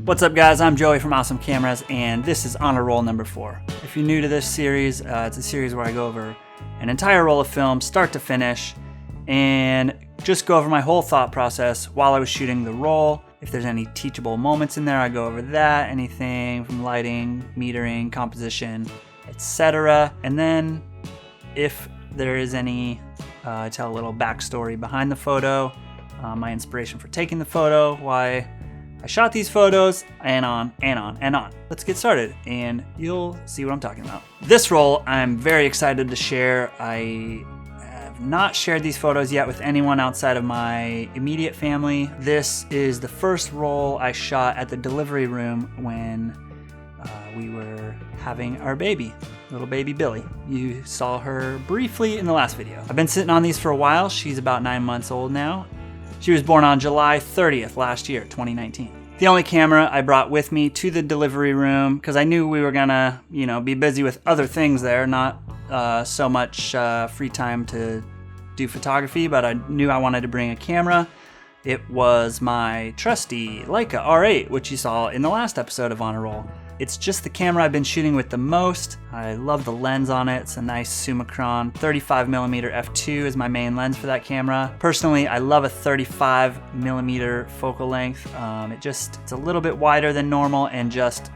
What's up guys, I'm Joey from Awesome Cameras and this is Honor Roll number 4. If you're new to this series, it's a series where I go over an entire roll of film, start to finish, and just go over my whole thought process while I was shooting the roll. If there's any teachable moments in there, I go over that, anything from lighting, metering, composition, etc. And then if there is any, I tell a little backstory behind the photo, my inspiration for taking the photo, why I shot these photos, and on and on and on. Let's get started and you'll see what I'm talking about. This roll I'm very excited to share. I have not shared these photos yet with anyone outside of my immediate family. This is the first roll I shot at the delivery room when we were having our baby, little baby Billy. You saw her briefly in the last video. I've been sitting on these for a while. She's about 9 months old now. She was born on July 30th last year, 2019. The only camera I brought with me to the delivery room, because I knew we were gonna, be busy with other things there, not so much free time to do photography, but I knew I wanted to bring a camera. It was my trusty Leica R8, which you saw in the last episode of Honor Roll. It's just the camera I've been shooting with the most. I love the lens on it. It's a nice Summicron 35mm f2 is my main lens for that camera. Personally, I love a 35mm focal length. It's a little bit wider than normal and just,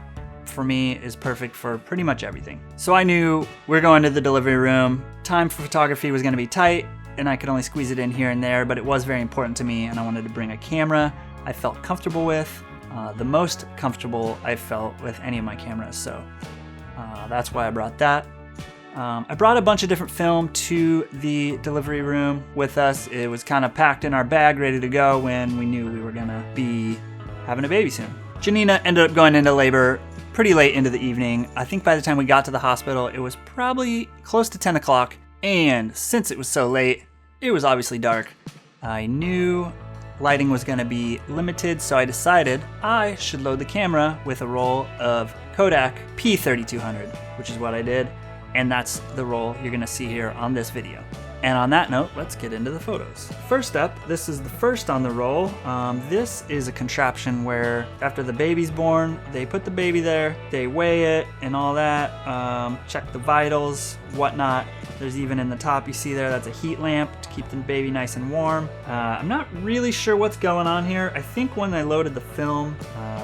for me, is perfect for pretty much everything. So I knew we're going to the delivery room. Time for photography was gonna be tight and I could only squeeze it in here and there, but it was very important to me and I wanted to bring a camera I felt comfortable with. The most comfortable I felt with any of my cameras, so that's why I brought that. I brought a bunch of different film to the delivery room with us. It was kind of packed in our bag, ready to go when we knew we were gonna be having a baby soon. Janina ended up going into labor pretty late into the evening. I think by the time we got to the hospital, it was probably close to 10 o'clock, and since it was so late, it was obviously dark. I knew lighting was going to be limited, so I decided I should load the camera with a roll of Kodak P3200, which is what I did, and that's the roll you're going to see here on this video. And on that note, let's get into the photos. First up, this is the first on the roll. This is a contraption where after the baby's born, they put the baby there, they weigh it and all that, check the vitals, whatnot. There's even in the top you see there, that's a heat lamp to keep the baby nice and warm. I'm not really sure what's going on here. I think when I loaded the film,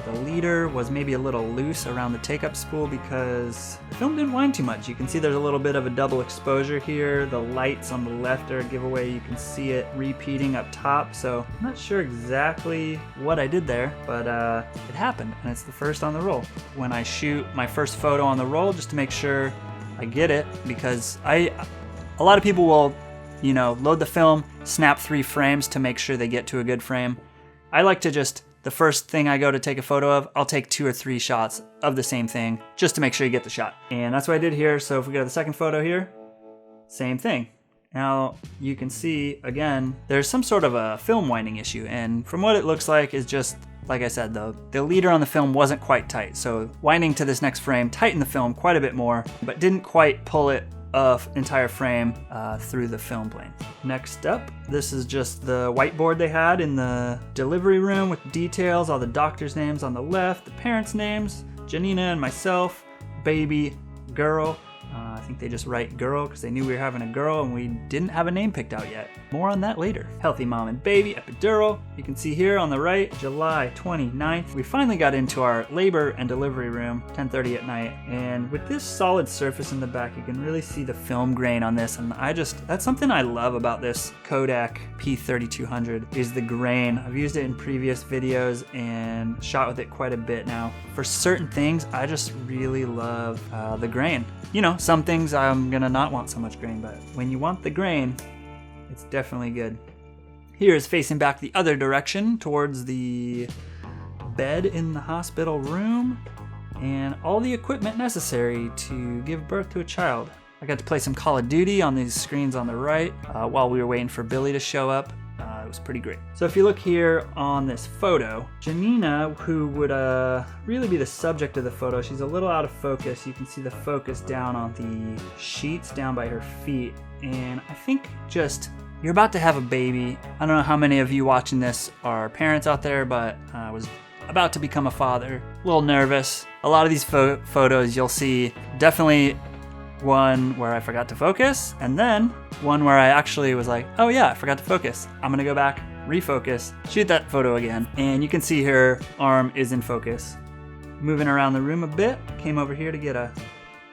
the leader was maybe a little loose around the take-up spool because the film didn't wind too much. You can see there's a little bit of a double exposure here. The lights on the left are a giveaway. You can see it repeating up top, so I'm not sure exactly what I did there, but it happened, and it's the first on the roll. When I shoot my first photo on the roll, just to make sure I get it, because a lot of people will, load the film, snap 3 frames to make sure they get to a good frame. I like to just, the first thing I go to take a photo of, I'll take 2 or 3 shots of the same thing just to make sure you get the shot. And that's what I did here. So if we go to the second photo here, same thing. Now you can see, again, there's some sort of a film winding issue, and from what it looks like is just, like I said, the leader on the film wasn't quite tight, so winding to this next frame tightened the film quite a bit more, but didn't quite pull it entire frame through the film plane. Next up, this is just the whiteboard they had in the delivery room with details, all the doctors' names on the left, the parents' names, Janina and myself, baby, girl. I think they just write girl because they knew we were having a girl and we didn't have a name picked out yet. More on that later. Healthy mom and baby, epidural. You can see here on the right, July 29th. We finally got into our labor and delivery room, 10:30 at night. And with this solid surface in the back, you can really see the film grain on this. And that's something I love about this Kodak P3200 is the grain. I've used it in previous videos and shot with it quite a bit now. For certain things, I just really love the grain. Some things I'm gonna not want so much grain, but when you want the grain, it's definitely good. Here is facing back the other direction towards the bed in the hospital room and all the equipment necessary to give birth to a child. I got to play some Call of Duty on these screens on the right while we were waiting for Billy to show up. It was pretty great. So if you look here on this photo, Janina, who would really be the subject of the photo, she's a little out of focus. You can see the focus down on the sheets down by her feet. And I think just, you're about to have a baby. I don't know how many of you watching this are parents out there, but I was about to become a father, a little nervous. A lot of these photos you'll see definitely one where I forgot to focus, and then one where I actually was like, oh yeah, I forgot to focus. I'm gonna go back, refocus, shoot that photo again. And you can see her arm is in focus. Moving around the room a bit, came over here to get a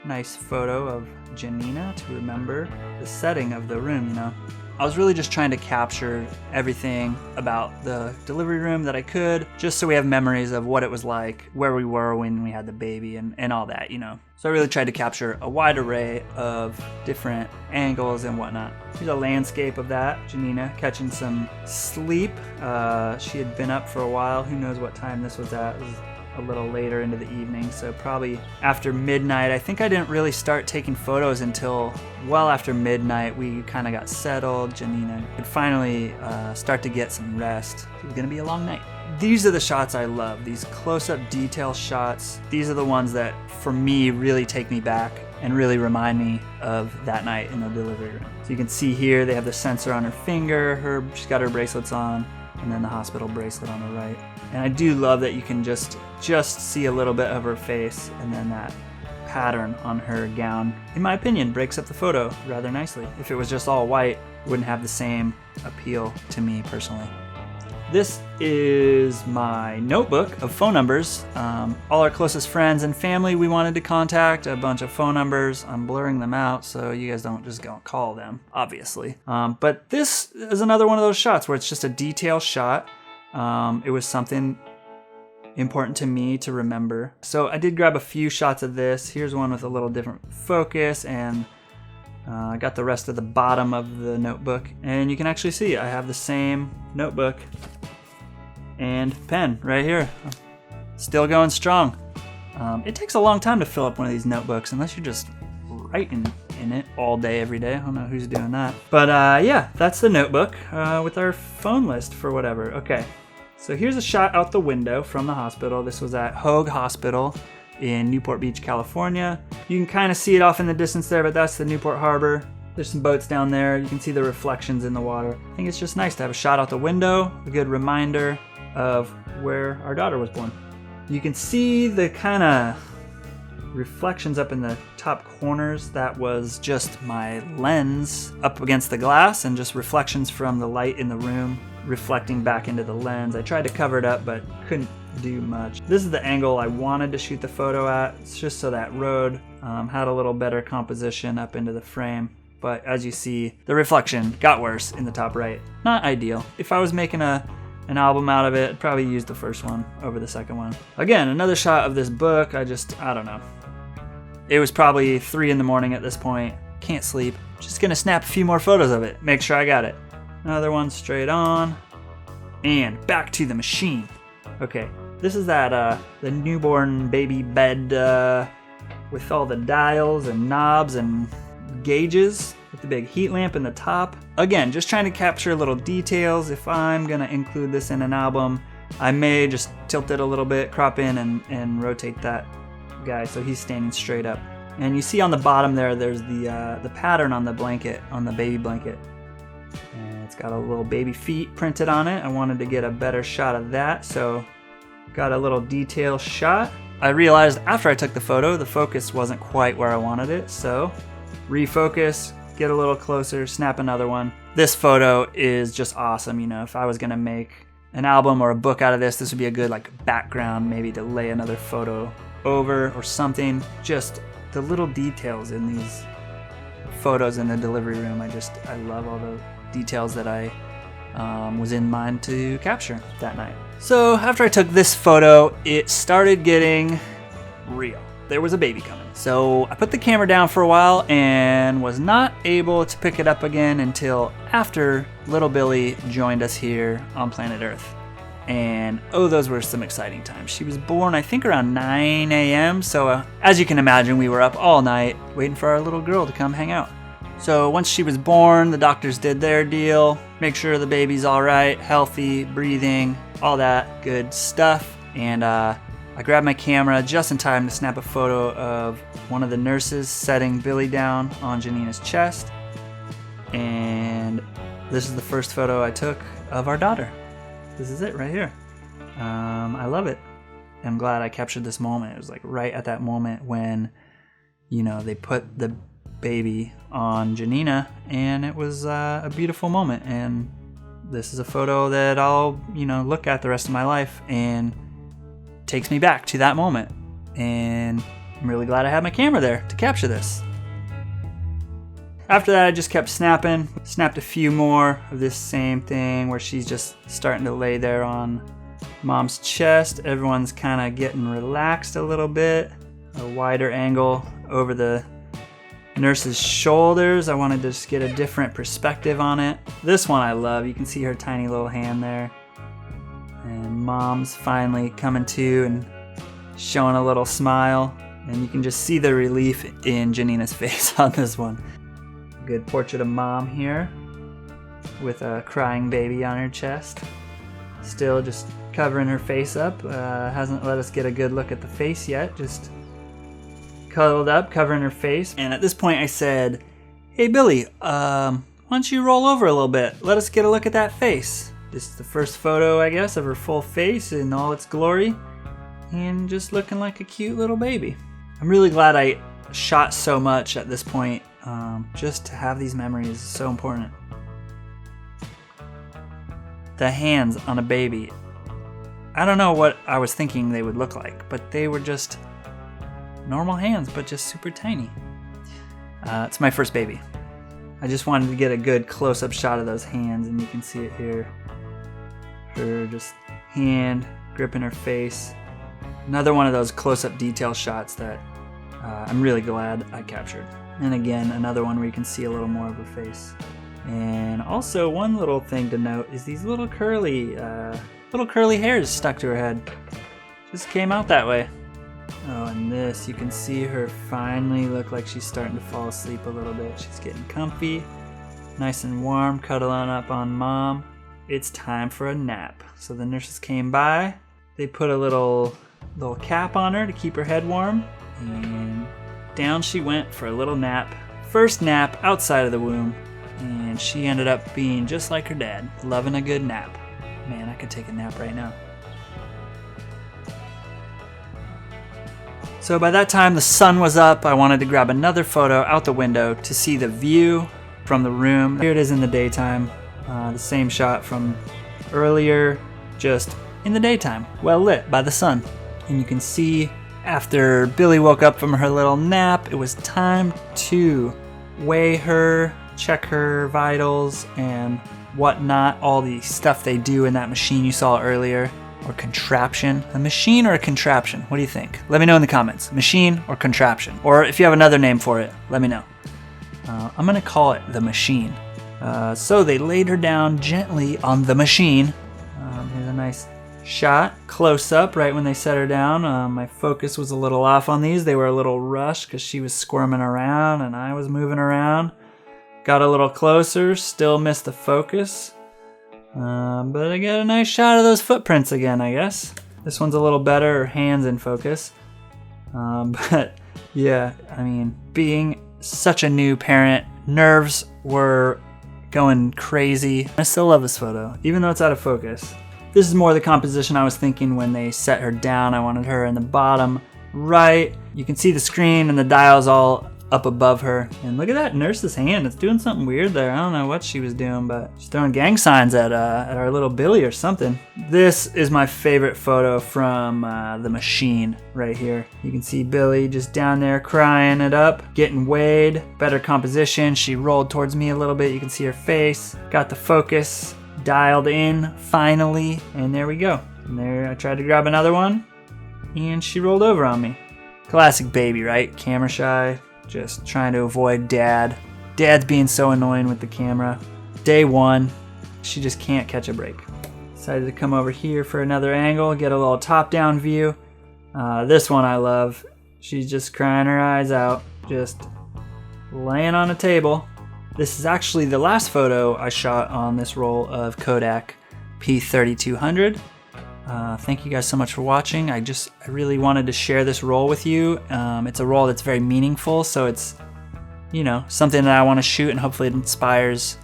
nice photo of Janina to remember the setting of the room, you know. I was really just trying to capture everything about the delivery room that I could, just so we have memories of what it was like, where we were when we had the baby and all that, you know. So I really tried to capture a wide array of different angles and whatnot. Here's a landscape of that. Janina catching some sleep. She had been up for a while. Who knows what time this was at. It was a little later into the evening, so probably after midnight. I think I didn't really start taking photos until well after midnight. We kind of got settled. Janina could finally start to get some rest. It was gonna be a long night. These are the shots I love, these close-up detail shots. These are the ones that, for me, really take me back and really remind me of that night in the delivery room. So you can see here, they have the sensor on her finger, she's got her bracelets on, and then the hospital bracelet on the right. And I do love that you can just see a little bit of her face, and then that pattern on her gown, in my opinion, breaks up the photo rather nicely. If it was just all white, it wouldn't have the same appeal to me personally. This is my notebook of phone numbers. All our closest friends and family we wanted to contact, a bunch of phone numbers. I'm blurring them out so you guys don't just go call them, obviously. But this is another one of those shots where it's just a detail shot. It was something important to me to remember. So I did grab a few shots of this. Here's one with a little different focus, and I got the rest of the bottom of the notebook. And you can actually see I have the same notebook and pen right here. Still going strong. It takes a long time to fill up one of these notebooks unless you're just writing in it all day, every day. I don't know who's doing that. But yeah, that's the notebook with our phone list for whatever. Okay, so here's a shot out the window from the hospital. This was at Hoag Hospital in Newport Beach, California. You can kind of see it off in the distance there, but that's the Newport Harbor. There's some boats down there. You can see the reflections in the water. I think it's just nice to have a shot out the window, a good reminder of where our daughter was born. You can see the kind of reflections up in the top corners. That was just my lens up against the glass and just reflections from the light in the room reflecting back into the lens. I tried to cover it up but couldn't do much. This is the angle I wanted to shoot the photo at. It's just so that road had a little better composition up into the frame. But as you see, the reflection got worse in the top right. Not ideal. If I was making an album out of it, I'd probably use the first one over the second one. Again, another shot of this book. I don't know. It was probably 3 in the morning at this point. Can't sleep. Just gonna snap a few more photos of it. Make sure I got it. Another one straight on. And back to the machine. Okay, this is that the newborn baby bed with all the dials and knobs and gauges with the big heat lamp in the top. Again, just trying to capture little details. If I'm gonna include this in an album, I may just tilt it a little bit, crop in and rotate that guy so he's standing straight up. And you see on the bottom there's the pattern on the blanket, on the baby blanket. And it's got a little baby feet printed on it. I wanted to get a better shot of that, so got a little detail shot. I realized after I took the photo, the focus wasn't quite where I wanted it, so refocus, get a little closer, snap another one. This photo is just awesome. You know, if I was gonna make an album or a book out of this would be a good like background, maybe to lay another photo over or something. Just the little details in these photos in the delivery room. I love all the details that I was in mind to capture that night. So after I took this photo, it started getting real. There was a baby coming. So I put the camera down for a while and was not able to pick it up again until after little Billy joined us here on planet Earth. And oh, those were some exciting times. She was born, I think, around 9 a.m. So as you can imagine, we were up all night waiting for our little girl to come hang out. So once she was born, the doctors did their deal, make sure the baby's all right, healthy, breathing, all that good stuff. And I grabbed my camera just in time to snap a photo of one of the nurses setting Billy down on Janina's chest. And this is the first photo I took of our daughter. This is it right here. I love it. I'm glad I captured this moment. It was like right at that moment when, you know, they put the baby on Janina, and it was a beautiful moment. And this is a photo that I'll, you know, look at the rest of my life and takes me back to that moment. And I'm really glad I had my camera there to capture this. After that, I just kept snapping. Snapped a few more of this same thing where she's just starting to lay there on mom's chest. Everyone's kind of getting relaxed a little bit. A wider angle over the nurse's shoulders. I wanted to just get a different perspective on it. This one I love. You can see her tiny little hand there. And mom's finally coming to and showing a little smile. And you can just see the relief in Janina's face on this one. Good portrait of mom here with a crying baby on her chest. Still just covering her face up. Hasn't let us get a good look at the face yet. Just cuddled up, covering her face. And at this point I said, "Hey Billy, why don't you roll over a little bit? Let us get a look at that face." This is the first photo, I guess, of her full face in all its glory. And just looking like a cute little baby. I'm really glad I shot so much at this point. Just to have these memories is so important. The hands on a baby. I don't know what I was thinking they would look like, but they were just normal hands, but just super tiny. It's my first baby. I just wanted to get a good close-up shot of those hands, and you can see it here. Her just hand gripping her face. Another one of those close-up detail shots that I'm really glad I captured. And again, another one where you can see a little more of her face. And also one little thing to note is these little curly hairs stuck to her head. Just came out that way. Oh, and this, you can see her finally look like she's starting to fall asleep a little bit. She's getting comfy, nice and warm, cuddling up on mom. It's time for a nap. So the nurses came by. They put a little cap on her to keep her head warm. And down she went for a little nap. First nap outside of the womb. And she ended up being just like her dad, loving a good nap. Man, I could take a nap right now. So by that time the sun was up. I wanted to grab another photo out the window to see the view from the room. Here it is in the daytime. The same shot from earlier, just in the daytime, well lit by the sun. And you can see after Billy woke up from her little nap, it was time to weigh her, check her vitals and whatnot, all the stuff they do in that machine you saw earlier, or contraption. A machine or a contraption? What do you think? Let me know in the comments. Machine or contraption? Or if you have another name for it, let me know. I'm gonna call it the machine. So they laid her down gently on the machine. Here's a nice shot, close up, right when they set her down. My focus was a little off on these. They were a little rushed because she was squirming around and I was moving around. Got a little closer, still missed the focus. But I got a nice shot of those footprints again, I guess. This one's a little better, her hands in focus. But yeah, I mean, being such a new parent, nerves were going crazy. I still love this photo, even though it's out of focus. This is more the composition I was thinking when they set her down. I wanted her in the bottom right. You can see the screen and the dials all up above her. And look at that nurse's hand. It's doing something weird there. I don't know what she was doing, but she's throwing gang signs at our little Billy or something. This is my favorite photo from the machine right here. You can see Billy just down there crying it up, getting weighed. Better composition. She rolled towards me a little bit. You can see her face. Got the focus dialed in finally, and there we go. And there I tried to grab another one and she rolled over on me. Classic baby, right? Camera shy, just trying to avoid dad. Dad's being so annoying with the camera. Day one, she just can't catch a break. Decided to come over here for another angle, get a little top-down view. This one I love. She's just crying her eyes out, just laying on a table. This is actually the last photo I shot on this roll of Kodak P3200. Thank you guys so much for watching. I really wanted to share this roll with you. It's a roll that's very meaningful, so it's, you know, something that I want to shoot, and hopefully it inspires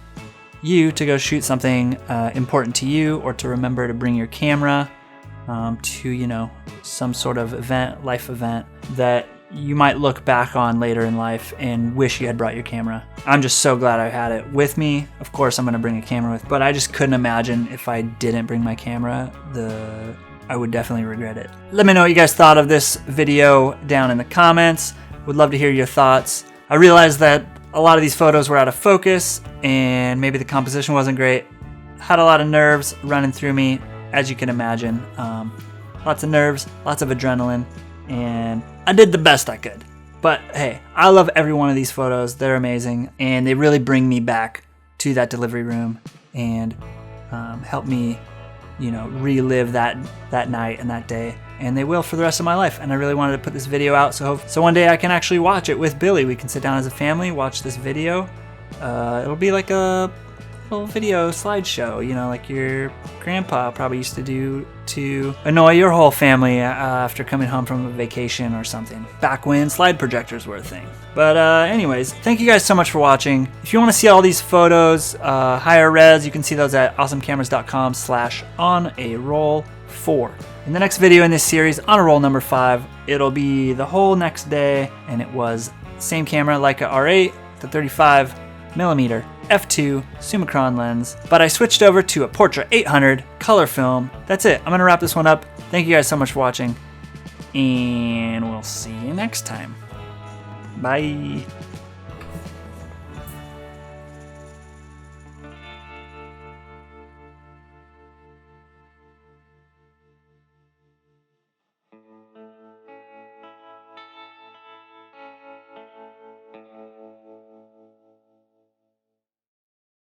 you to go shoot something important to you, or to remember to bring your camera. to, you know, some sort of event, life event that you might look back on later in life and wish you had brought your camera. I'm just so glad I had it with me. Of course, I'm gonna bring a camera with, but I just couldn't imagine if I didn't bring my camera. I would definitely regret it. Let me know what you guys thought of this video down in the comments. Would love to hear your thoughts. I realized that a lot of these photos were out of focus and maybe the composition wasn't great. Had a lot of nerves running through me, as you can imagine. Lots of nerves, lots of adrenaline, and I did the best I could. But hey, I love every one of these photos. They're amazing, and they really bring me back to that delivery room and help me, you know, relive that night and that day. And they will for the rest of my life. And I really wanted to put this video out so one day I can actually watch it with Billy. We can sit down as a family, watch this video. It'll be like a little video slideshow, you know, like your grandpa probably used to do to annoy your whole family after coming home from a vacation or something, back when slide projectors were a thing. But anyways, thank you guys so much for watching. If you want to see all these photos higher res, you can see those at awesomecameras.com/on-a-roll4. In the next video in this series, on a roll number 5, it'll be the whole next day, and it was same camera, Leica R8, the 35mm f2 Summicron lens, but I switched over to a Portra 800 color film. That's it. I'm gonna wrap this one up. Thank you guys so much for watching, and we'll see you next time. Bye.